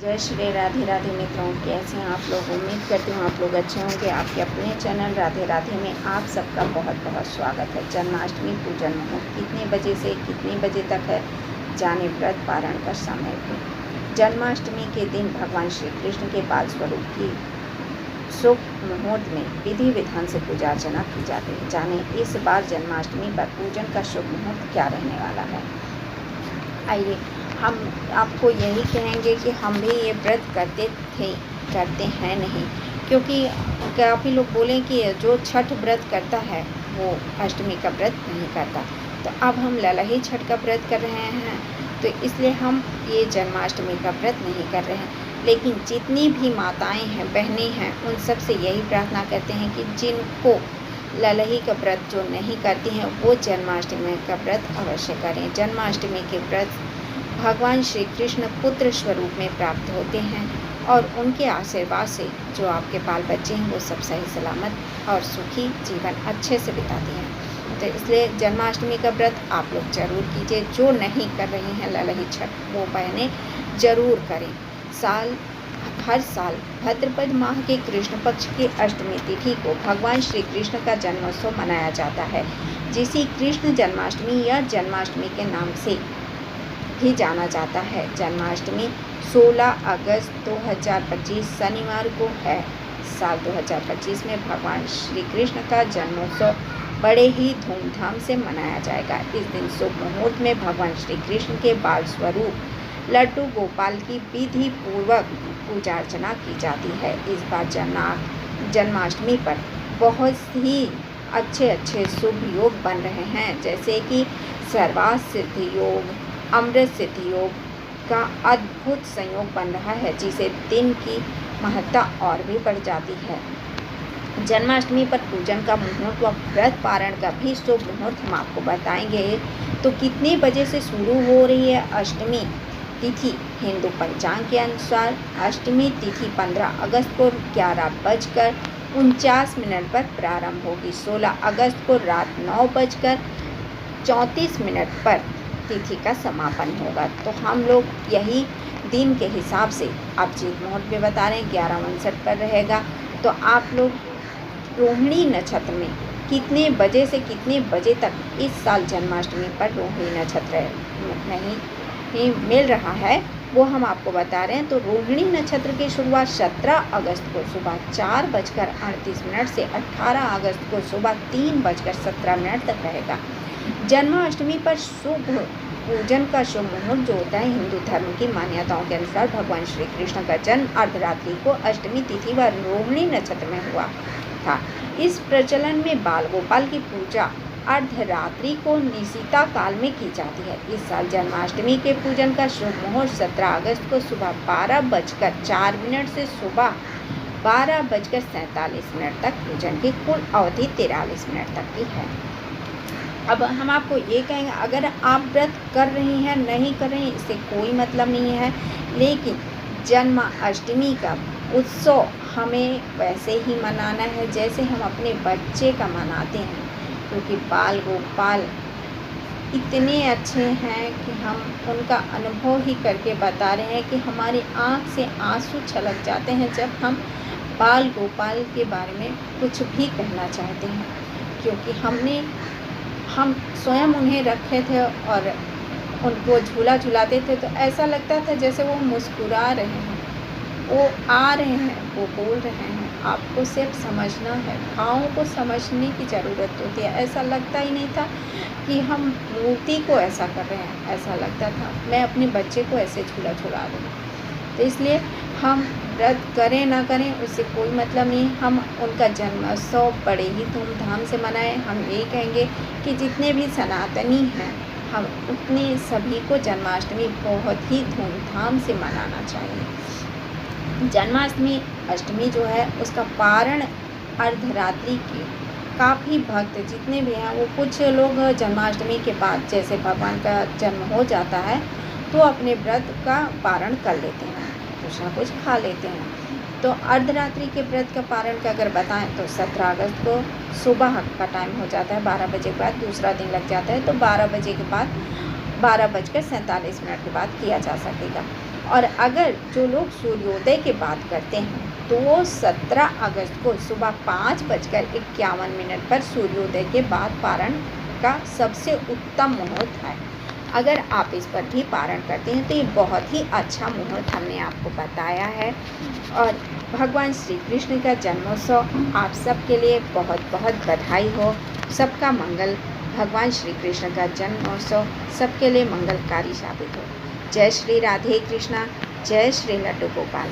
जय श्री राधे राधे मित्रों, कैसे हैं आप लोग। उम्मीद करती हूँ आप लोग अच्छे होंगे। आपके अपने चैनल राधे राधे में आप सबका बहुत बहुत स्वागत है। जन्माष्टमी पूजन मुहूर्त कितने बजे से कितने बजे तक है, जाने व्रत पारण का समय भी। जन्माष्टमी के दिन भगवान श्री कृष्ण के बाल स्वरूप की शुभ मुहूर्त में विधि विधान से पूजा अर्चना की जाती है। जाने इस बार जन्माष्टमी पर पूजन का शुभ मुहूर्त क्या रहने वाला है। आइए हम आपको यही कहेंगे कि हम भी ये व्रत करते हैं नहीं, क्योंकि काफ़ी लोग बोलें कि जो छठ व्रत करता है वो अष्टमी का व्रत नहीं करता। तो अब हम ललही छठ का व्रत कर रहे हैं, तो इसलिए हम ये जन्माष्टमी का व्रत नहीं कर रहे हैं। लेकिन जितनी भी माताएं हैं, बहनें हैं, उन सब से यही प्रार्थना करते हैं कि जिनको ललही का व्रत जो नहीं करती हैं वो जन्माष्टमी का व्रत अवश्य करें। जन्माष्टमी के व्रत भगवान श्री कृष्ण पुत्र स्वरूप में प्राप्त होते हैं और उनके आशीर्वाद से जो आपके बाल बच्चे हैं वो सब सही सलामत और सुखी जीवन अच्छे से बिताते हैं। तो इसलिए जन्माष्टमी का व्रत आप लोग जरूर कीजिए। जो नहीं कर रही हैं ललही छठ वो बहनें जरूर करें। हर साल भाद्रपद माह के कृष्ण पक्ष की अष्टमी तिथि को भगवान श्री कृष्ण का जन्मोत्सव मनाया जाता है, जिसे कृष्ण जन्माष्टमी या जन्माष्टमी के नाम से भी जाना जाता है। जन्माष्टमी 16 अगस्त 2025 शनिवार को है। साल 2025 में भगवान श्री कृष्ण का जन्मोत्सव बड़े ही धूमधाम से मनाया जाएगा। इस दिन शुभ मुहूर्त में भगवान श्री कृष्ण के बाल स्वरूप लड्डू गोपाल की विधि पूर्वक पूजा अर्चना की जाती है। इस बार जन्माष्टमी पर बहुत ही अच्छे शुभ योग बन रहे हैं, जैसे कि सर्वार्थ सिद्धि योग, अमृत सिद्धि योग का अद्भुत संयोग बन रहा है, जिसे दिन की महत्ता और भी बढ़ जाती है। जन्माष्टमी पर पूजन का मुहूर्त व व्रत पारण का भी शुभ मुहूर्त हम आपको बताएंगे। तो कितने बजे से शुरू हो रही है अष्टमी तिथि। हिंदू पंचांग के अनुसार अष्टमी तिथि 15 अगस्त को 11:49 पर प्रारंभ होगी। 16 अगस्त को रात 9:34 पर तिथि का समापन होगा। तो हम लोग यही दिन के हिसाब से आप जिस मुहूर्त में बता रहे हैं 11:59 पर रहेगा। तो आप लोग रोहिणी नक्षत्र में कितने बजे से कितने बजे तक इस साल जन्माष्टमी पर रोहिणी नक्षत्र नहीं मिल रहा है वो हम आपको बता रहे हैं। तो रोहिणी नक्षत्र की शुरुआत 17 अगस्त को सुबह 4:38 से 18 अगस्त को सुबह 3:17 तक रहेगा। जन्माष्टमी पर शुभ पूजन का शुभ मुहूर्त जो होता है, हिंदू धर्म की मान्यताओं के अनुसार भगवान श्री कृष्ण का जन्म अर्धरात्रि को अष्टमी तिथि व रोहिणी नक्षत्र में हुआ था। इस प्रचलन में बाल गोपाल की पूजा अर्धरात्रि को निशिता काल में की जाती है। इस साल जन्माष्टमी के पूजन का शुभ मुहूर्त 17 अगस्त को सुबह 12:04 से सुबह 12:47 तक पूजन की कुल अवधि 43 मिनट तक की है। अब हम आपको ये कहेंगे, अगर आप व्रत कर रही हैं नहीं कर रही इससे कोई मतलब नहीं है, लेकिन जन्माष्टमी का उत्सव हमें वैसे ही मनाना है जैसे हम अपने बच्चे का मनाते हैं, क्योंकि बाल गोपाल इतने अच्छे हैं कि हम उनका अनुभव ही करके बता रहे हैं कि हमारी आँख से आंसू छलक जाते हैं जब हम बाल गोपाल के बारे में कुछ भी कहना चाहते हैं, क्योंकि हम स्वयं उन्हें रखे थे और उनको झूला झुलाते थे, तो ऐसा लगता था जैसे वो मुस्कुरा रहे हैं, वो आ रहे हैं, वो बोल रहे हैं। आपको सिर्फ समझना है, भावों को समझने की ज़रूरत होती है। ऐसा लगता ही नहीं था कि हम मूर्ति को ऐसा कर रहे हैं, ऐसा लगता था मैं अपने बच्चे को ऐसे झूला झुला रही हूँ। तो इसलिए हम व्रत करें ना करें उससे कोई मतलब नहीं। हम उनका जन्मोत्सव बड़े ही धूमधाम से मनाएं। हम यही कहेंगे कि जितने भी सनातनी हैं हम उतने सभी को जन्माष्टमी बहुत ही धूमधाम से मनाना चाहिए। जन्माष्टमी अष्टमी जो है उसका पारण अर्धरात्रि के काफ़ी भक्त जितने भी हैं वो कुछ लोग जन्माष्टमी के बाद जैसे भगवान का जन्म हो जाता है तो अपने व्रत का पारण कर लेते हैं, कुछ ना कुछ खा लेते हैं। तो अर्धरात्रि के व्रत का पारण का अगर बताएं तो 17 अगस्त को सुबह का टाइम हो जाता है, 12 बजे के बाद दूसरा दिन लग जाता है, तो 12 बजे के बाद 12:47 के बाद किया जा सकेगा। और अगर जो लोग सूर्योदय की बात करते हैं तो वो 17 अगस्त को सुबह 5:51 पर सूर्योदय के बाद पारण का सबसे उत्तम मुहूर्त है। अगर आप इस पर भी पारण करते हैं तो ये बहुत ही अच्छा मुहूर्त हमने आपको बताया है। और भगवान श्री कृष्ण का जन्मोत्सव आप सबके लिए बहुत बहुत बधाई हो। सबका मंगल। भगवान श्री कृष्ण का जन्मोत्सव सबके लिए मंगलकारी साबित हो। जय श्री राधे कृष्णा, जय श्री लड्डू गोपाल।